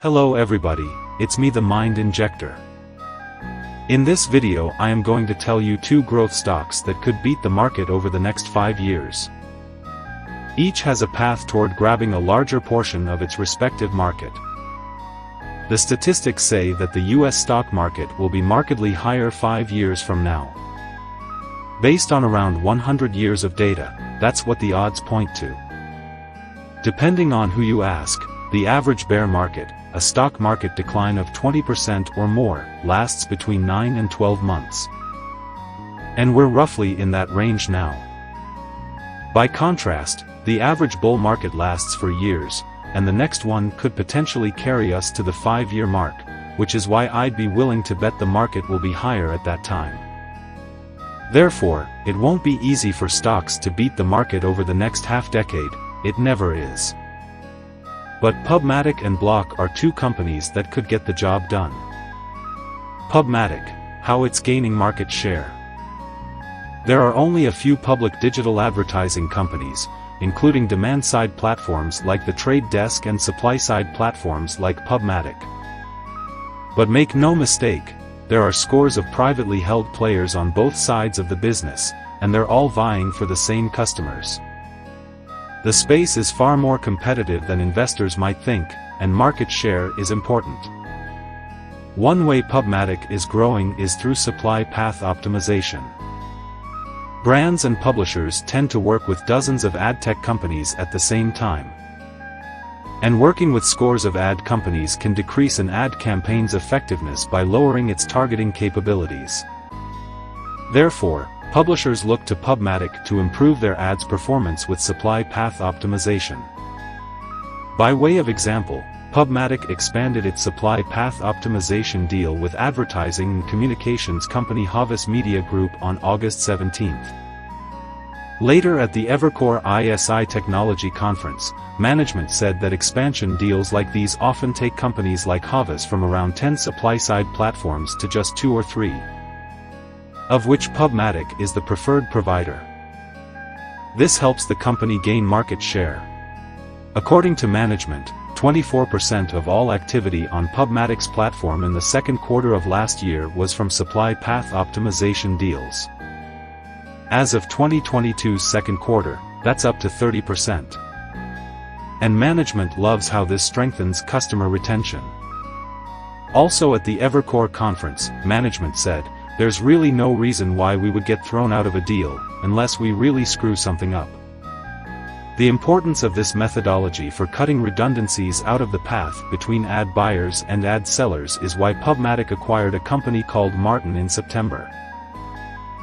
Hello everybody, it's me the Mind Injector. In this video I am going to tell you 2 growth stocks that could beat the market over the next 5 years. Each has a path toward grabbing a larger portion of its respective market. The statistics say that the US stock market will be markedly higher 5 years from now. Based on around 100 years of data, that's what the odds point to. Depending on who you ask, the average bear market, a stock market decline of 20% or more, lasts between 9 and 12 months. And we're roughly in that range now. By contrast, the average bull market lasts for years, and the next one could potentially carry us to the 5-year mark, which is why I'd be willing to bet the market will be higher at that time. Therefore, it won't be easy for stocks to beat the market over the next half-decade, it never is. But PubMatic and Block are 2 companies that could get the job done. PubMatic, how it's gaining market share. There are only a few public digital advertising companies, including demand-side platforms like The Trade Desk and supply-side platforms like PubMatic. But make no mistake, there are scores of privately held players on both sides of the business, and they're all vying for the same customers. The space is far more competitive than investors might think, and market share is important. One way PubMatic is growing is through supply path optimization. Brands and publishers tend to work with dozens of ad tech companies at the same time. And working with scores of ad companies can decrease an ad campaign's effectiveness by lowering its targeting capabilities. Therefore, publishers look to PubMatic to improve their ads' performance with supply path optimization. By way of example, PubMatic expanded its supply path optimization deal with advertising and communications company Havas Media Group on August 17. Later at the Evercore ISI Technology Conference, management said that expansion deals like these often take companies like Havas from around 10 supply-side platforms to just 2 or 3. Of which PubMatic is the preferred provider. This helps the company gain market share. According to management, 24% of all activity on PubMatic's platform in the second quarter of last year was from supply path optimization deals. As of 2022's second quarter, that's up to 30%. And management loves how this strengthens customer retention. Also at the Evercore conference, management said, "There's really no reason why we would get thrown out of a deal, unless we really screw something up." The importance of this methodology for cutting redundancies out of the path between ad buyers and ad sellers is why PubMatic acquired a company called Martin in September.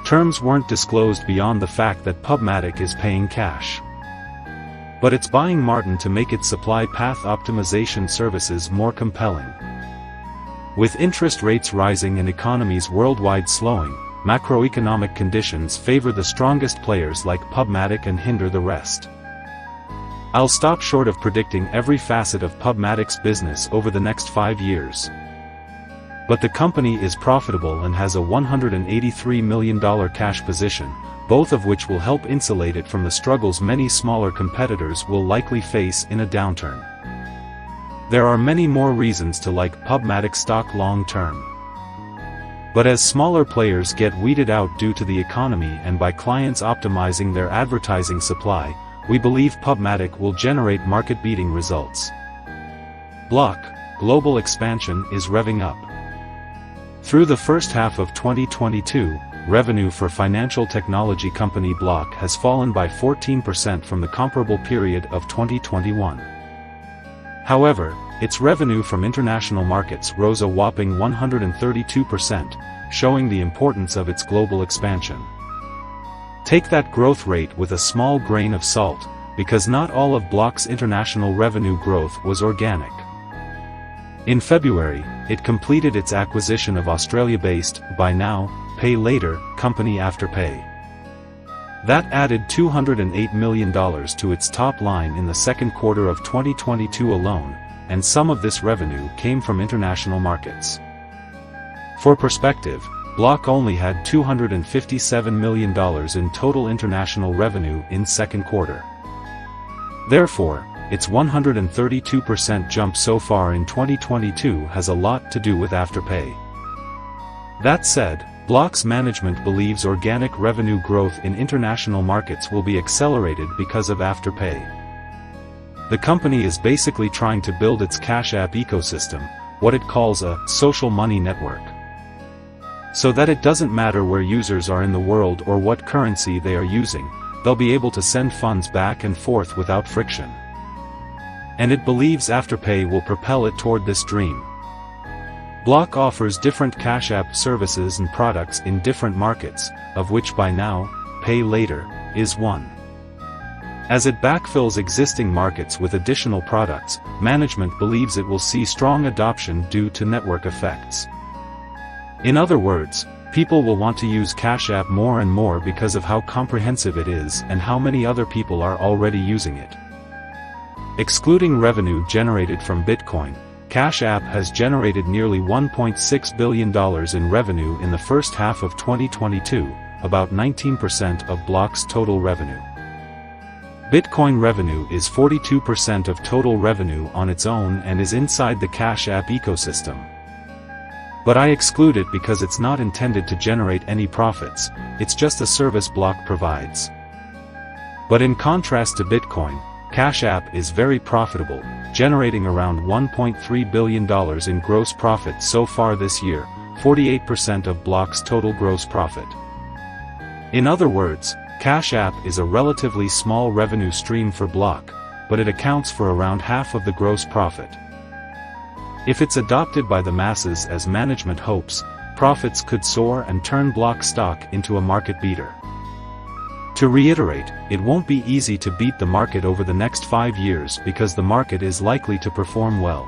Terms weren't disclosed beyond the fact that PubMatic is paying cash. But it's buying Martin to make its supply path optimization services more compelling. With interest rates rising and economies worldwide slowing, macroeconomic conditions favor the strongest players like PubMatic and hinder the rest. I'll stop short of predicting every facet of PubMatic's business over the next 5 years. But the company is profitable and has a $183 million cash position, both of which will help insulate it from the struggles many smaller competitors will likely face in a downturn. There are many more reasons to like PubMatic stock long-term. But as smaller players get weeded out due to the economy and by clients optimizing their advertising supply, we believe PubMatic will generate market-beating results. Block, global expansion is revving up. Through the first half of 2022, revenue for financial technology company Block has fallen by 14% from the comparable period of 2021. However, its revenue from international markets rose a whopping 132%, showing the importance of its global expansion. Take that growth rate with a small grain of salt, because not all of Block's international revenue growth was organic. In February, it completed its acquisition of Australia-based, Buy Now, Pay Later, company Afterpay. That added $208 million to its top line in the second quarter of 2022 alone, and some of this revenue came from international markets. For perspective, Block only had $257 million in total international revenue in second quarter. Therefore, its 132% jump so far in 2022 has a lot to do with Afterpay. That said, Block's management believes organic revenue growth in international markets will be accelerated because of Afterpay. The company is basically trying to build its Cash App ecosystem, what it calls a social money network, so that it doesn't matter where users are in the world or what currency they are using, they'll be able to send funds back and forth without friction. And it believes Afterpay will propel it toward this dream. Block offers different Cash App services and products in different markets, of which by now, Pay Later is one. As it backfills existing markets with additional products, management believes it will see strong adoption due to network effects. In other words, people will want to use Cash App more and more because of how comprehensive it is and how many other people are already using it. Excluding revenue generated from Bitcoin, Cash App has generated nearly $1.6 billion in revenue in the first half of 2022, about 19% of Block's total revenue. Bitcoin revenue is 42% of total revenue on its own and is inside the Cash App ecosystem. But I exclude it because it's not intended to generate any profits, it's just a service Block provides. But in contrast to Bitcoin, Cash App is very profitable, generating around $1.3 billion in gross profit so far this year, 48% of Block's total gross profit. In other words, Cash App is a relatively small revenue stream for Block, but it accounts for around half of the gross profit. If it's adopted by the masses as management hopes, profits could soar and turn Block stock into a market beater. To reiterate, it won't be easy to beat the market over the next 5 years because the market is likely to perform well.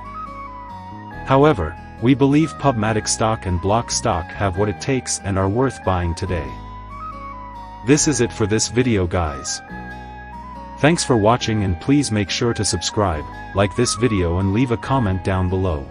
However, we believe Pubmatic stock and Block stock have what it takes and are worth buying today. This is it for this video, guys. Thanks for watching, and please make sure to subscribe, like this video and leave a comment down below.